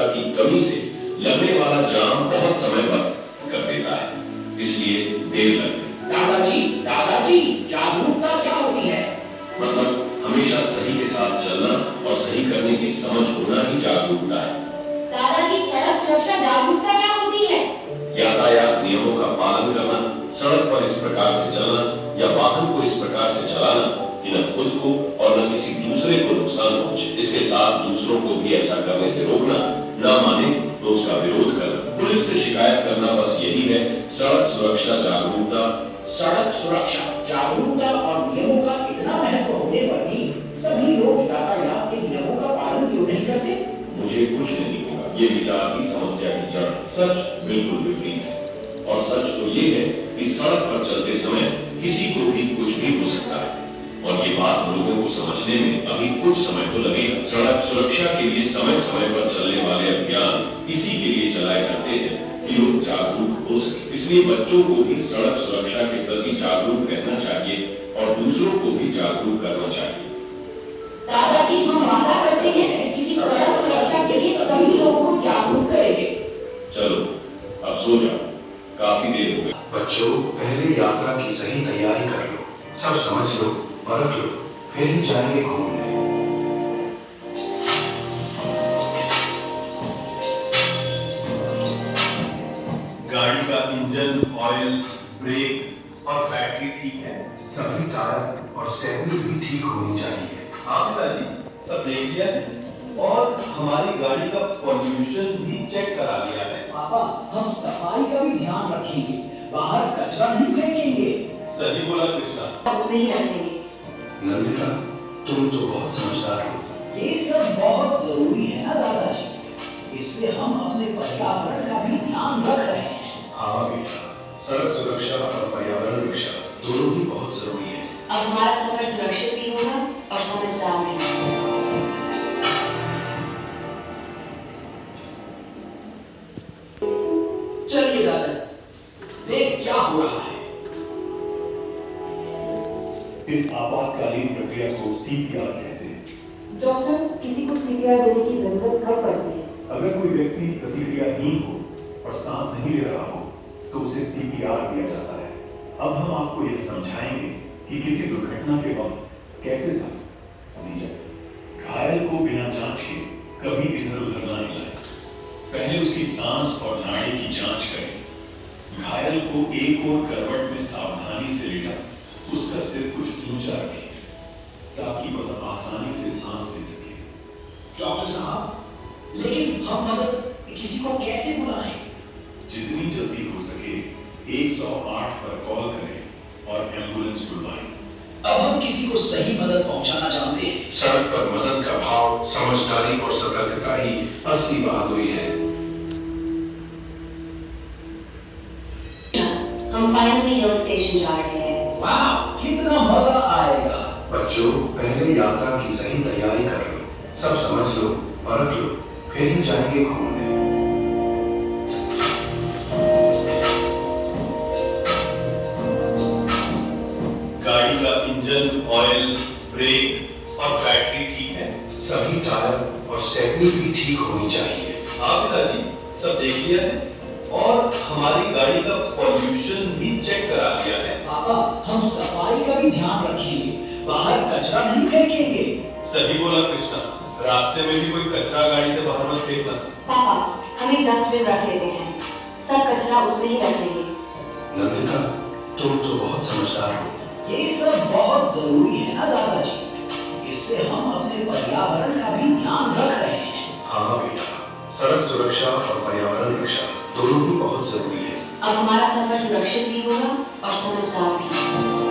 जागरूकता की कमी से लगने वाला जाम बहुत समय पर कर देता है, इसलिए देर लगती। दादाजी, जागरूकता क्या होती है? मतलब हमेशा सही के साथ चलना और सही करने की समझ होना ही जागरूकता है। दादाजी, सड़क सुरक्षा जागरूकता क्या होती है? यातायात नियमों का पालन करना, सड़क पर इस प्रकार से चलना या वाहन को इस प्रकार से चलाना कि न खुद को और न किसी दूसरे को नुकसान पहुंचे। इसके साथ दूसरों को भी ऐसा करने से रोकना, ना माने तो उसका विरोध करना, पुलिस से शिकायत करना, बस यही है सड़क सुरक्षा जागरूकता। सड़क सुरक्षा जागरूकता और नियमों का इतना महत्व होने पर भी सभी लोग यातायात के नियमों का पालन क्यों नहीं करते? मुझे कुछ नहीं होगा, ये विचार की समस्या की जड़ सच बिल्कुल विपरीत है। और सच तो ये है कि सड़क पर चलते समय किसी को भी कुछ भी हो सकता है, और ये बात लोगों को समझने में अभी कुछ समय तो लगेगा। सड़क सुरक्षा के लिए समय समय पर चलने वाले अभियान इसी के लिए चलाए जाते हैं कि लोग जागरूक हो सके। इसलिए बच्चों को भी सड़क सुरक्षा के प्रति जागरूक रहना चाहिए और दूसरों को भी जागरूक करना चाहिए। दादाजी, हम वादा करते हैं कि सड़क सुरक्षा के लिए सभी लोगों को जागरूक करेंगे। चलो अब सो जाओ, काफी देर हो गई। बच्चों, पहले यात्रा की सही तैयारी कर लो, सब समझ लो, परख लो, फिर ही जाएंगे घूमने। गाड़ी का इंजन, ऑयल, ब्रेक और बैटरी ठीक है। सभी टायर और स्टेपनी भी ठीक होनी चाहिए। हाँ पिताजी, सब देख लिया है और हमारी गाड़ी का पॉल्यूशन भी चेक करा लिया है। पापा, हम सफाई का भी ध्यान रखेंगे, बाहर कचरा नहीं फेंकेंगे। सही बोला कृष्णा। उसमें ही रखेंगे। नंदिता, तुम तो बहुत समझदार हो। ये सब बहुत जरूरी है ना दादाजी, इससे हम अपने पर्यावरण का भी ध्यान रख रहे हैं। हाँ बेटा, सड़क सुरक्षा और पर्यावरण रक्षा दोनों ही बहुत जरूरी है। अब हमारा सफर सुरक्षित भी होगा और समझदार भी। चलिए दादा, देख क्या हो रहा है। इस आपातकालीन प्रक्रिया को सीपीआर कहते हैं। डॉक्टर, किसी को सीपीआर देने की जरूरत कब पड़ती है? अगर कोई व्यक्ति प्रतिक्रियाहीन हो और सांस नहीं ले रहा हो तो उसे सीपीआर दिया जाता है। अब हम आपको यह समझाएंगे कि किसी दुर्घटना के वक्त कैसे सहायता दी जाए। घायल को बिना जांच के कभी इधर उधर ना हिलाएं। पहले उसकी सांस और नाड़ी की जांच करें। घायल को एक और करवट में सावधानी से लेटा उसका सिर कुछ ऊंचा रखें ताकि वह आसानी से सांस ले सके। डॉक्टर साहब, लेकिन हम मदद किसी को कैसे बुलाएं? जितनी जल्दी हो सके 108 पर कॉल करें और एम्बुलेंस बुलवाएं। अब हम किसी को सही मदद पहुंचाना चाहते हैं। सड़क पर मदद का भाव, समझदारी और सतर्कता ही असली बहादुरी है। हम फाइनली हिल स्टेशन जा रहे हैं। वाह, कितना मजा आएगा। बच्चों, पहले यात्रा की सही तैयारी कर लो, सब समझ लो, परख लो, फिर ही जाएंगे घूमने। गाड़ी का इंजन, ऑयल, ब्रेक और बैटरी ठीक है। सभी टायर और स्टेपनी भी ठीक होनी चाहिए। हाँ पिताजी, सब देख लिया है और हमारी गाड़ी का पॉल्यूशन भी चेक करा लिया है। पापा, हम सफाई का भी ध्यान रखेंगे, बाहर कचरा नहीं फेंकेंगे। सही बोला कृष्णा, रास्ते में भी कोई कचरा गाड़ी से बाहर मत फेंकना। पापा, हम एक डस्टबिन रख लेते हैं, सब कचरा उसमें ही रख लेंगे। नंदिता, तुम तो बहुत समझदार हो। ये सब बहुत जरूरी है ना दादाजी, इससे हम अपने पर्यावरण का भी ध्यान रख रहे हैं। हाँ बेटा, सड़क सुरक्षा और पर्यावरण रक्षा दोनों ही बहुत जरूरी है। अब हमारा सफर सुरक्षित भी होगा और समझदार भी।